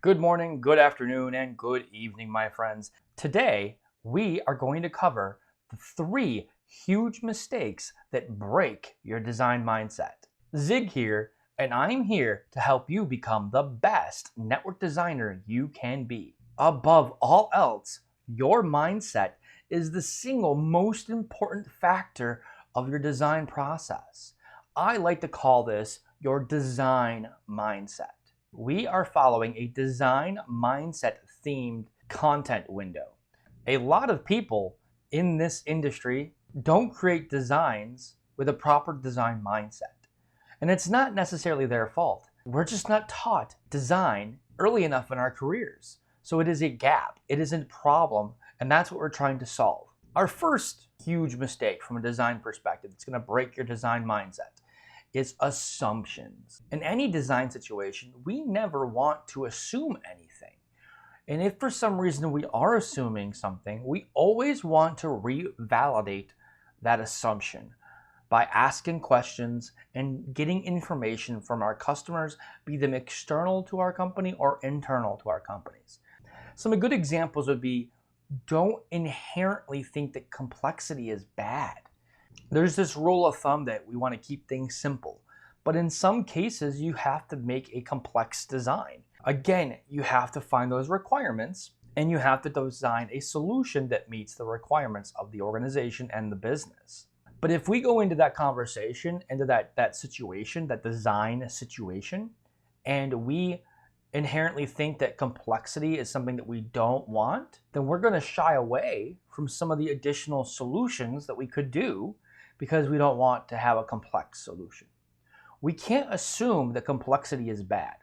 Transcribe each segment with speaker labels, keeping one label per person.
Speaker 1: Good morning, good afternoon, and good evening, my friends. Today, we are going to cover the 3 huge mistakes that break your design mindset. Zig here, and I'm here to help you become the best network designer you can be. Above all else, your mindset is the single most important factor of your design process. I like to call this your design mindset. We are following a design mindset themed content window. A lot of people in this industry don't create designs with a proper design mindset. And it's not necessarily their fault. We're just not taught design early enough in our careers. So it is a gap, it is a problem, and that's what we're trying to solve. Our first huge mistake from a design perspective that's going to break your design mindset is assumptions. In any design situation, we never want to assume anything. And if for some reason we are assuming something, we always want to revalidate that assumption by asking questions and getting information from our customers, be them external to our company or internal to our companies. Some good examples would be, don't inherently think that complexity is bad. There's this rule of thumb that we want to keep things simple, but in some cases you have to make a complex design. Again, you have to find those requirements and you have to design a solution that meets the requirements of the organization and the business. But if we go into that conversation, into that situation, that design situation, and we inherently think that complexity is something that we don't want, then we're going to shy away from some of the additional solutions that we could do because we don't want to have a complex solution. We can't assume that complexity is bad,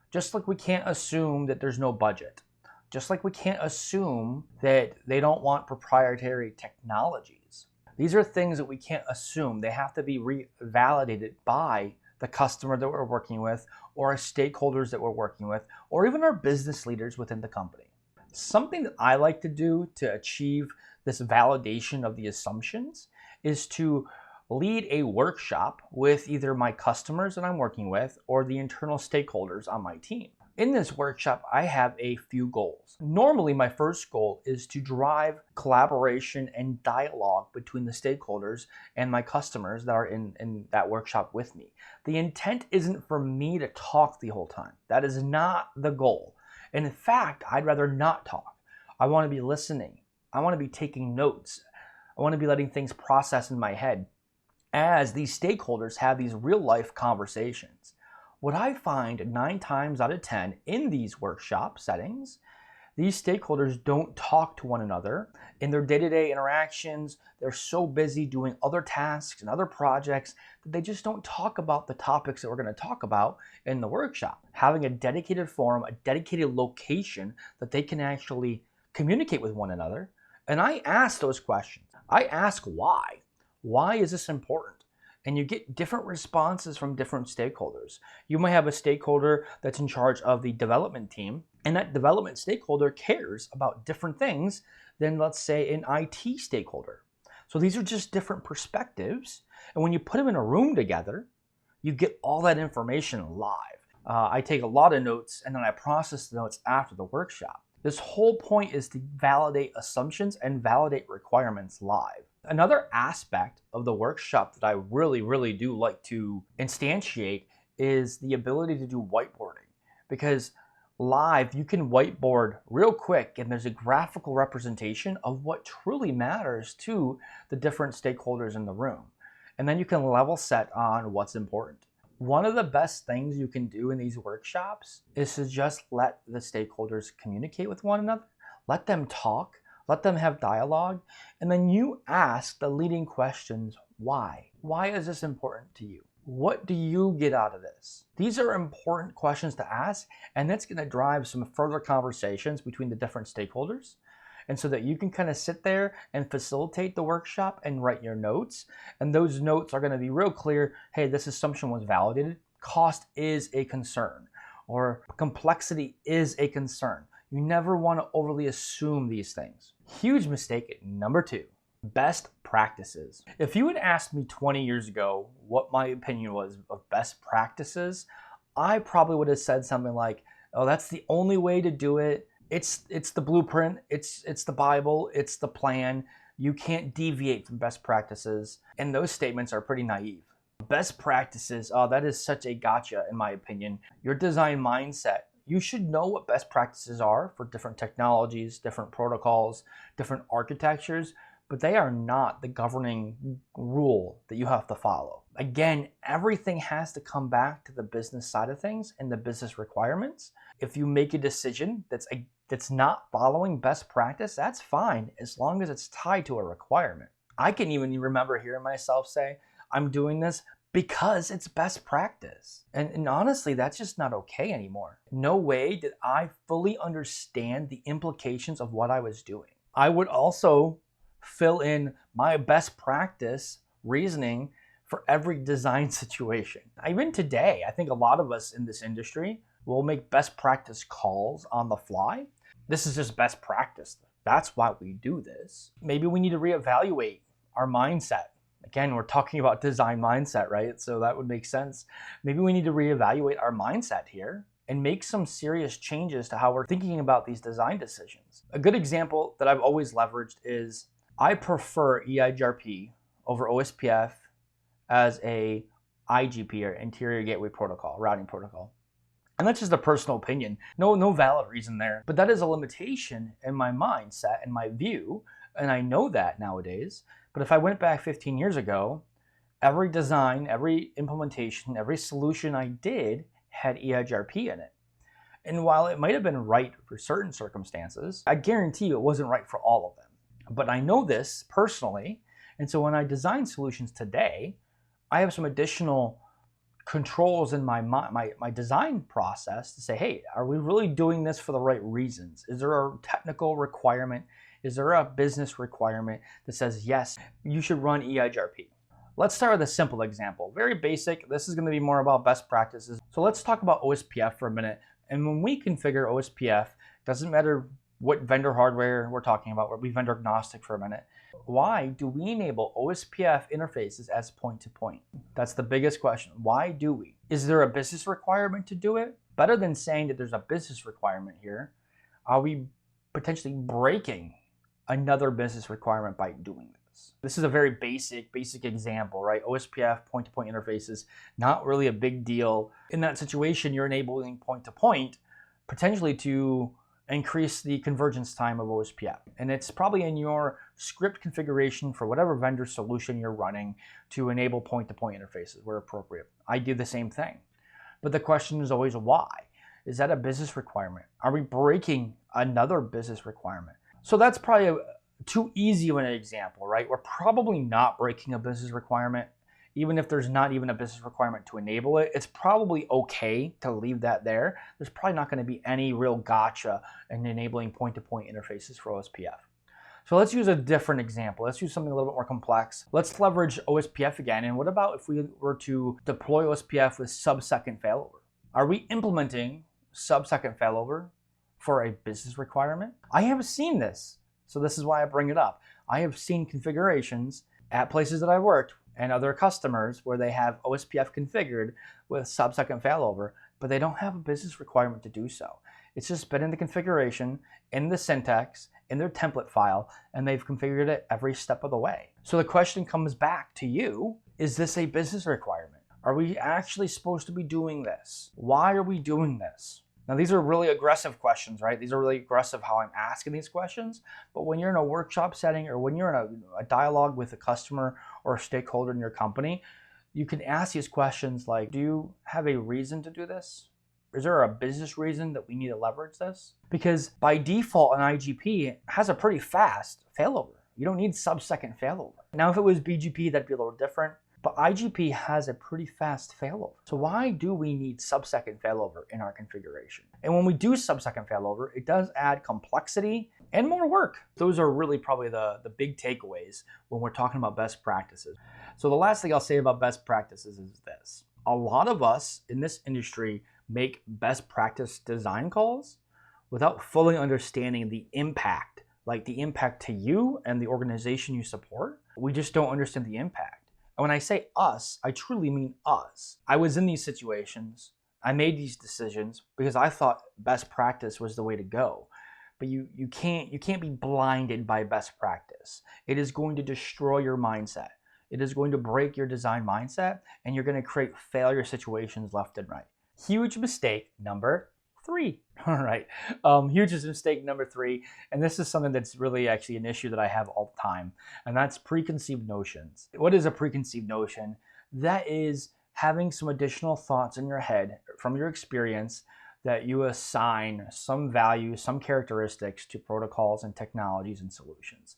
Speaker 1: just like we can't assume that there's no budget, just like we can't assume that they don't want proprietary technologies. These are things that we can't assume. They have to be revalidated by the customer that we're working with, or our stakeholders that we're working with, or even our business leaders within the company. Something that I like to do to achieve this validation of the assumptions is to lead a workshop with either my customers that I'm working with or the internal stakeholders on my team. In this workshop, I have a few goals. Normally, my first goal is to drive collaboration and dialogue between the stakeholders and my customers that are in that workshop with me. The intent isn't for me to talk the whole time. That is not the goal. And in fact, I'd rather not talk. I want to be listening. I want to be taking notes. I want to be letting things process in my head as these stakeholders have these real life conversations. What I find 9 times out of 10 in these workshop settings, these stakeholders don't talk to one another. In their day-to-day interactions, they're so busy doing other tasks and other projects that they just don't talk about the topics that we're going to talk about in the workshop. Having a dedicated forum, a dedicated location that they can actually communicate with one another. And I ask those questions. I ask why. Why is this important? And you get different responses from different stakeholders. You might have a stakeholder that's in charge of the development team, and that development stakeholder cares about different things than, let's say, an IT stakeholder. So these are just different perspectives. And when you put them in a room together, you get all that information live. I take a lot of notes and then I process the notes after the workshop. This whole point is to validate assumptions and validate requirements live. Another aspect of the workshop that I really do like to instantiate is the ability to do whiteboarding. Because live, you can whiteboard real quick and there's a graphical representation of what truly matters to the different stakeholders in the room. And then you can level set on what's important. One of the best things you can do in these workshops is to just let the stakeholders communicate with one another, let them talk, let them have dialogue, and then you ask the leading questions, why? Why is this important to you? What do you get out of this? These are important questions to ask, and that's going to drive some further conversations between the different stakeholders. And so that you can kind of sit there and facilitate the workshop and write your notes. And those notes are going to be real clear. Hey, this assumption was validated. Cost is a concern, or complexity is a concern. You never want to overly assume these things. Huge mistake number 2, best practices. If you had asked me 20 years ago what my opinion was of best practices, I probably would have said something like, Oh, that's the only way to do it. It's the blueprint, it's the Bible, it's the plan. You can't deviate from best practices. And those statements are pretty naive. Best practices, oh, that is such a gotcha in my opinion. Your design mindset, you should know what best practices are for different technologies, different protocols, different architectures, but they are not the governing rule that you have to follow. Again, everything has to come back to the business side of things and the business requirements. If you make a decision that's not following best practice, that's fine as long as it's tied to a requirement. I can even remember hearing myself say, I'm doing this because it's best practice. And honestly, that's just not okay anymore. No way did I fully understand the implications of what I was doing. I would also fill in my best practice reasoning for every design situation. Even today, I think a lot of us in this industry will make best practice calls on the fly. This is just best practice. That's why we do this. Maybe we need to reevaluate our mindset. Again, we're talking about design mindset, right? So that would make sense. Maybe we need to reevaluate our mindset here and make some serious changes to how we're thinking about these design decisions. A good example that I've always leveraged is I prefer EIGRP over OSPF as a IGP, or Interior Gateway Protocol, routing protocol. And that's just a personal opinion. No valid reason there. But that is a limitation in my mindset and my view, and I know that nowadays. But if I went back 15 years ago, every design, every implementation, every solution I did had EIGRP in it. And while it might have been right for certain circumstances, I guarantee you it wasn't right for all of them. But I know this personally, and so when I design solutions today, I have some additional controls in my design process to say, hey, are we really doing this for the right reasons? Is there a technical requirement? Is there a business requirement that says, yes, you should run EIGRP? Let's start with a simple example. Very basic. This is going to be more about best practices. So let's talk about OSPF for a minute. And when we configure OSPF, doesn't matter what vendor hardware we're talking about, we'll be vendor agnostic for a minute. Why do we enable OSPF interfaces as point-to-point? That's the biggest question. Why do we? Is there a business requirement to do it? Better than saying that there's a business requirement here, are we potentially breaking another business requirement by doing this? This is a very basic example, right? OSPF point-to-point interfaces, not really a big deal. In that situation, you're enabling point-to-point potentially to increase the convergence time of OSPF. And it's probably in your script configuration for whatever vendor solution you're running to enable point-to-point interfaces where appropriate. I do the same thing. But the question is always why? Is that a business requirement? Are we breaking another business requirement? So that's probably too easy of an example, right? We're probably not breaking a business requirement. Even if there's not even a business requirement to enable it, it's probably okay to leave that there. There's probably not going to be any real gotcha in enabling point-to-point interfaces for OSPF. So let's use a different example. Let's use something a little bit more complex. Let's leverage OSPF again. And what about if we were to deploy OSPF with sub-second failover? Are we implementing sub-second failover for a business requirement? I have seen this, so this is why I bring it up. I have seen configurations at places that I've worked and other customers where they have OSPF configured with sub-second failover, but they don't have a business requirement to do so. It's just been in the configuration, in the syntax, in their template file, and they've configured it every step of the way. So the question comes back to you, is this a business requirement? Are we actually supposed to be doing this? Why are we doing this? Now, these are really aggressive questions, right? These are really aggressive how I'm asking these questions. But when you're in a workshop setting or when you're in a dialogue with a customer or a stakeholder in your company, you can ask these questions like, do you have a reason to do this? Is there a business reason that we need to leverage this? Because by default, an IGP has a pretty fast failover. You don't need sub-second failover. Now, if it was BGP, that'd be a little different. But IGP has a pretty fast failover. So why do we need sub-second failover in our configuration? And when we do sub-second failover, it does add complexity and more work. Those are really probably the big takeaways when we're talking about best practices. So the last thing I'll say about best practices is this. A lot of us in this industry make best practice design calls without fully understanding the impact, like the impact to you and the organization you support. We just don't understand the impact. And when I say us, I truly mean us. I was in these situations I made these decisions because I thought best practice was the way to go. But you can't be blinded by best practice. It is going to destroy your mindset. It is going to break your design mindset, and you're going to create failure situations left and right. Huge mistake number 3. All right. Huge mistake number 3. And this is something that's really actually an issue that I have all the time. And that's preconceived notions. What is a preconceived notion? That is having some additional thoughts in your head from your experience that you assign some value, some characteristics to protocols and technologies and solutions.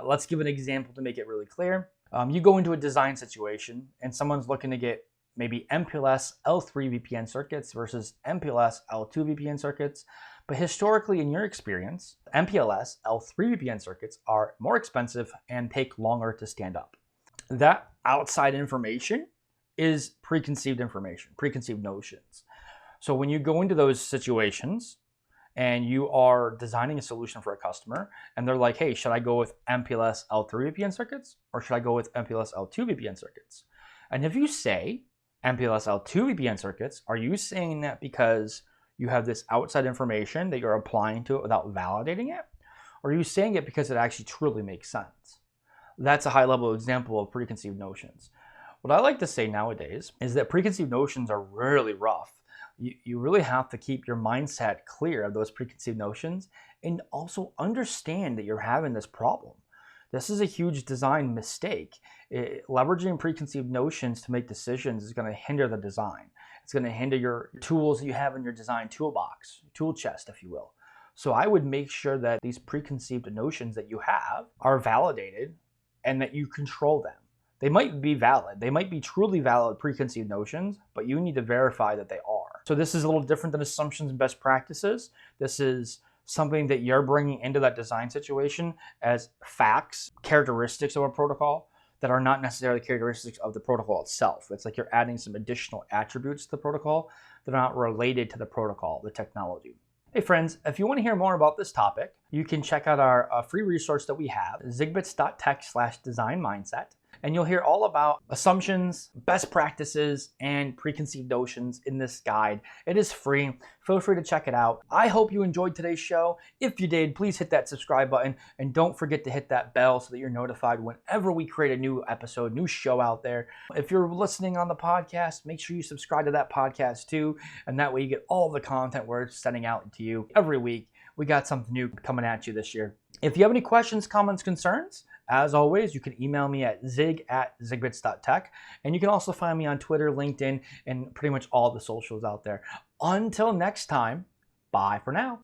Speaker 1: Let's give an example to make it really clear. You go into a design situation and someone's looking to get maybe MPLS L3 VPN circuits versus MPLS L2 VPN circuits. But historically, in your experience, MPLS L3 VPN circuits are more expensive and take longer to stand up. That outside information is preconceived information, preconceived notions. So when you go into those situations and you are designing a solution for a customer and they're like, hey, should I go with MPLS L3 VPN circuits or should I go with MPLS L2 VPN circuits? And if you say MPLS L2 VPN circuits, are you saying that because you have this outside information that you're applying to it without validating it? Or are you saying it because it actually truly makes sense? That's a high-level example of preconceived notions. What I like to say nowadays is that preconceived notions are really rough. You really have to keep your mindset clear of those preconceived notions and also understand that you're having this problem. This is a huge design mistake. Leveraging preconceived notions to make decisions is going to hinder the design. It's going to hinder your tools that you have in your design toolbox, tool chest, if you will. So I would make sure that these preconceived notions that you have are validated and that you control them. They might be valid. They might be truly valid preconceived notions, but you need to verify that they are. So this is a little different than assumptions and best practices. This is something that you're bringing into that design situation as facts, characteristics of a protocol that are not necessarily characteristics of the protocol itself. It's like you're adding some additional attributes to the protocol that are not related to the protocol, the technology. Hey friends, if you want to hear more about this topic, you can check out our free resource that we have, zigbits.tech/design mindset. And you'll hear all about assumptions, best practices, and preconceived notions in this guide. It is free. Feel free to check it out. I hope you enjoyed today's show. If you did, please hit that subscribe button and don't forget to hit that bell so that you're notified whenever we create a new episode, new show out there. If you're listening on the podcast, make sure you subscribe to that podcast too. And that way you get all the content we're sending out to you every week. We got something new coming at you this year. If you have any questions, comments, concerns, as always, you can email me at zig@zigbits.tech. And you can also find me on Twitter, LinkedIn, and pretty much all the socials out there. Until next time, bye for now.